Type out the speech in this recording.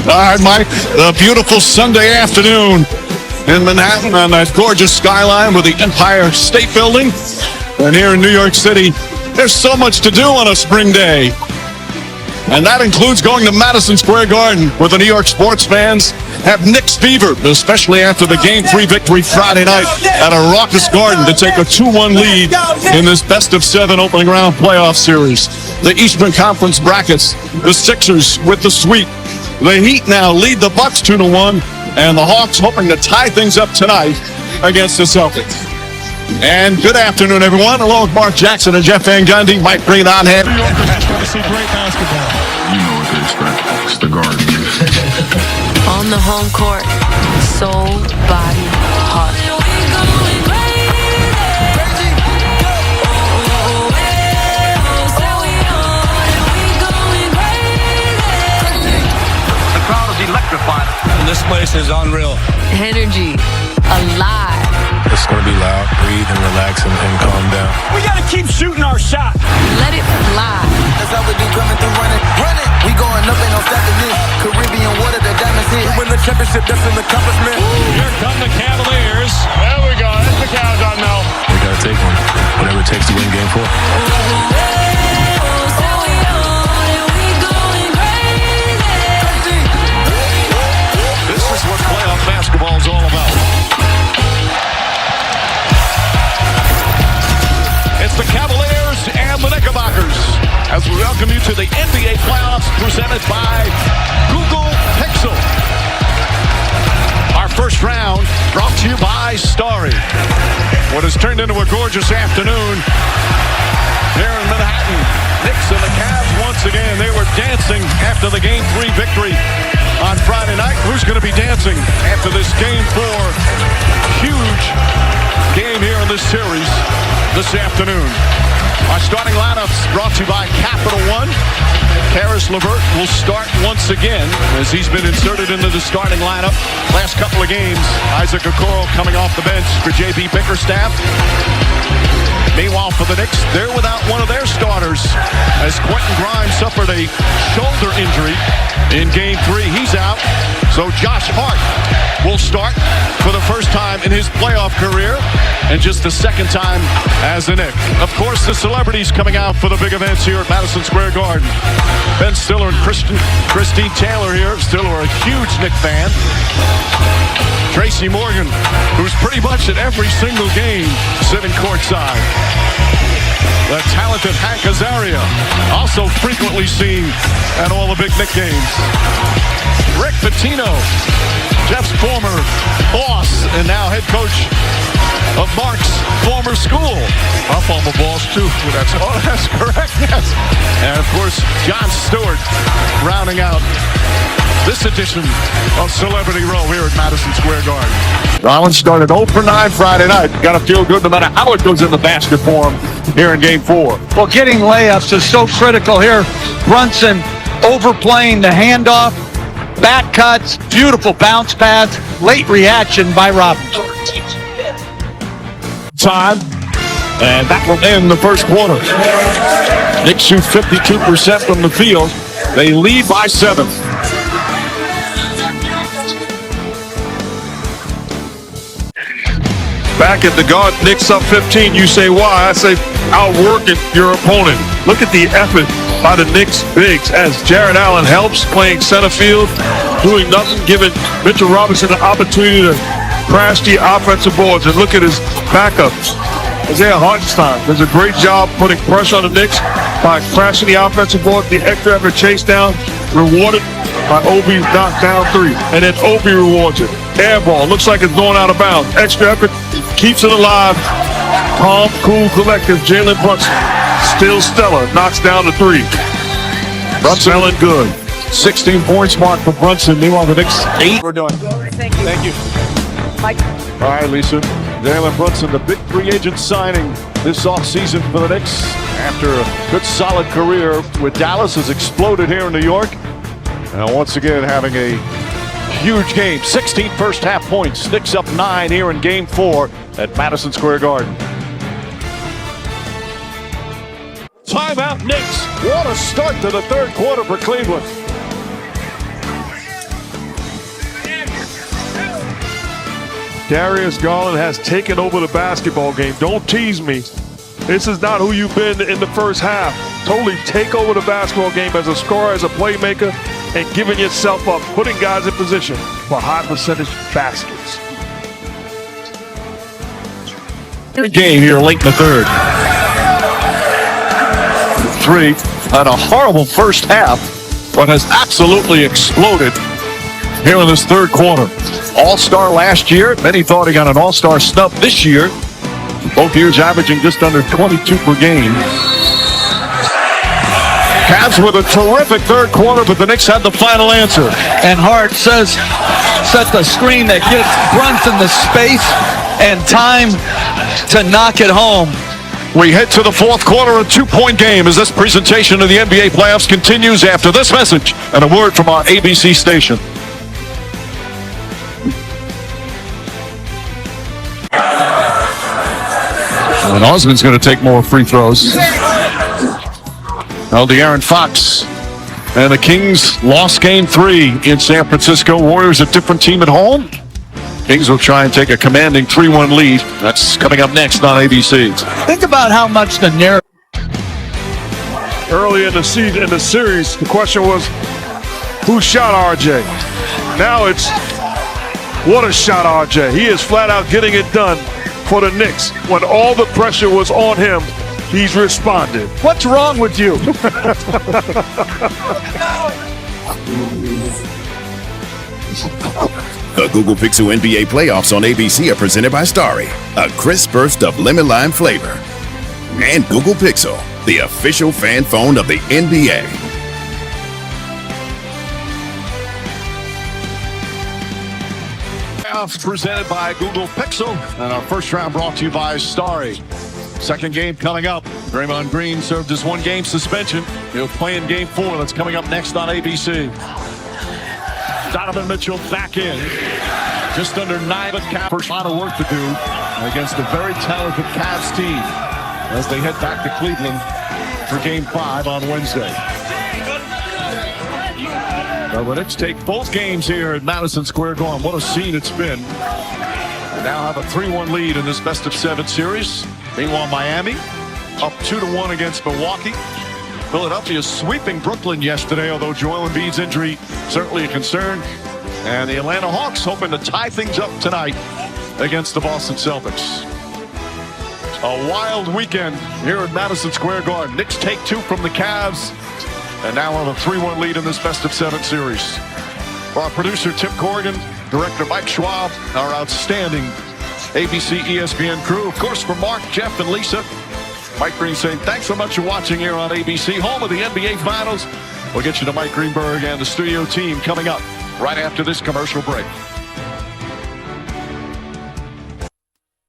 All right, Mike. A beautiful Sunday afternoon in Manhattan on that gorgeous skyline with the Empire State Building. And here in New York City, there's so much to do on a spring day. And that includes going to Madison Square Garden, where the New York sports fans have Knicks fever, especially after the Game 3 victory Friday night at a raucous Garden to take a 2-1 lead in this best-of-7 opening round playoff series. The Eastern Conference brackets, the Sixers with the sweep. The Heat now lead the Bucks 2-1, and the Hawks hoping to tie things up tonight against the Celtics. And good afternoon, everyone. Along with Mark Jackson and Jeff Van Gundy, Mike Green on hand. New Yorkers want to see great basketball. You know what to expect. It's the Garden. On the home court, soul, body, heart. The crowd is electrified. This place is unreal. Energy, alive. It's going to be loud. Breathe and relax and calm down. We got to keep shooting our shot. Let it fly. That's how we do coming through running. Running. We going up, ain't no stopping this. Caribbean water, the diamonds hit. We win the championship, that's an accomplishment. Here come the Cavaliers. There we go. That's the cows on Mel. We got to take one. Whatever it takes to win game 4. This is what playoff basketball is all about. It's the Cavaliers and the Knickerbockers as we welcome you to the NBA playoffs presented by Google Pixel. Our first round brought to you by Starry. What has turned into a gorgeous afternoon here in Manhattan. Knicks and the Cavs once again. They were dancing after the Game 3 victory on Friday night. Who's going to be dancing after this Game 4 huge game here in this series this afternoon? Our starting lineups brought to you by Capital One. Karis LeVert will start once again as he's been inserted into the starting lineup. Last couple of games, Isaac Okoro coming off the bench for J.B. Bickerstaff. Meanwhile, for the Knicks, they're without one of their starters as Quentin Grimes suffered a shoulder injury in Game 3. He's out. So Josh Hart will start for the first time in his playoff career and just the second time as a Knick. Of course, the celebrities coming out for the big events here at Madison Square Garden. Ben Stiller and Christine Taylor here. Stiller, a huge Knick fan. Tracy Morgan, who's pretty much at every single game sitting courtside. The talented Hank Azaria, also frequently seen at all the big Knick games. Rick Pitino, Jeff's former boss and now head coach of Mark's former school. Our former boss too. That's correct, yes. And of course, Jon Stewart rounding out this edition of Celebrity Row here at Madison Square Garden. Rollins started 0 for 9 Friday night. Got to feel good no matter how it goes in the basket for him here in Game 4. Well, getting layups is so critical here. Brunson overplaying the handoff, back cuts, beautiful bounce pass, late reaction by Robinson. Time, and that will end the first quarter. Knicks shoot 52% from the field. They lead by 7. Back at the Garden, Knicks up 15. You say why? I say outworking your opponent. Look at the effort by the Knicks bigs as Jared Allen helps playing center field, doing nothing, giving Mitchell Robinson the opportunity to crash the offensive boards. And look at his backups. Isaiah Hartenstein does a great job putting pressure on the Knicks by crashing the offensive board. The extra effort chase down, rewarded by Obi's knockdown 3. And then Obi rewards it. Air ball, looks like it's going out of bounds. Extra effort, keeps it alive. Calm, cool, collective. Jalen Brunson, still stellar, knocks down the 3. Brunson smelling good. 16 points mark for Brunson. Meanwhile, the Knicks 8. We're doing. Thank you. Mike. All right, Lisa. Jalen Brunson, the big free agent signing this offseason for the Knicks after a good solid career with Dallas, has exploded here in New York. And once again having a huge game. 16 first half points. Knicks up 9 here in Game 4 at Madison Square Garden. Timeout Knicks. What a start to the third quarter for Cleveland. Darius Garland has taken over the basketball game. Don't tease me. This is not who you've been in the first half. Totally take over the basketball game as a scorer, as a playmaker, and giving yourself up, putting guys in position for high percentage baskets. Game here late in the third. Three had a horrible first half, but has absolutely exploded here in this third quarter. All-star last year. Many thought he got an all-star snub this year. Both years averaging just under 22 per game. Cavs with a terrific third quarter, but the Knicks had the final answer. And Hart says, set the screen that gives Brunson the space and time to knock it home. We head to the fourth quarter, a 2-point game as this presentation of the NBA playoffs continues after this message and a word from our ABC station. And Osman's going to take more free throws. Now De'Aaron Fox. And the Kings lost game 3 in San Francisco. Warriors a different team at home. Kings will try and take a commanding 3-1 lead. That's coming up next on ABC. Think about how much the narrative. Early in the season, in the series, the question was, who shot RJ? Now it's, what a shot RJ. He is flat out getting it done for the Knicks. When all the pressure was on him, he's responded. What's wrong with you? The Google Pixel NBA playoffs on ABC are presented by Starry, a crisp burst of lemon lime flavor. And Google Pixel, the official fan phone of the NBA. Playoffs presented by Google Pixel, and our first round brought to you by Starry. Second game coming up. Draymond Green served his 1-game suspension. He'll play in game 4. That's coming up next on ABC. Donovan Mitchell back in. Just under 9 of Cavs. First lot of work to do against a very talented Cavs team as they head back to Cleveland for game 5 on Wednesday. The Knicks take both games here at Madison Square Garden. What a scene it's been. They now have a 3-1 lead in this best-of-7 series. Meanwhile, Miami up 2-1 against Milwaukee. Philadelphia sweeping Brooklyn yesterday, although Joel Embiid's injury certainly a concern. And the Atlanta Hawks hoping to tie things up tonight against the Boston Celtics. A wild weekend here at Madison Square Garden. Knicks take 2 from the Cavs and now have a 3-1 lead in this best-of-7 series. For our producer, Tim Corrigan, director Mike Schwab, our outstanding ABC ESPN crew. Of course, for Mark, Jeff, and Lisa, Mike Green saying thanks so much for watching here on ABC, home of the NBA Finals. We'll get you to Mike Greenberg and the studio team coming up right after this commercial break.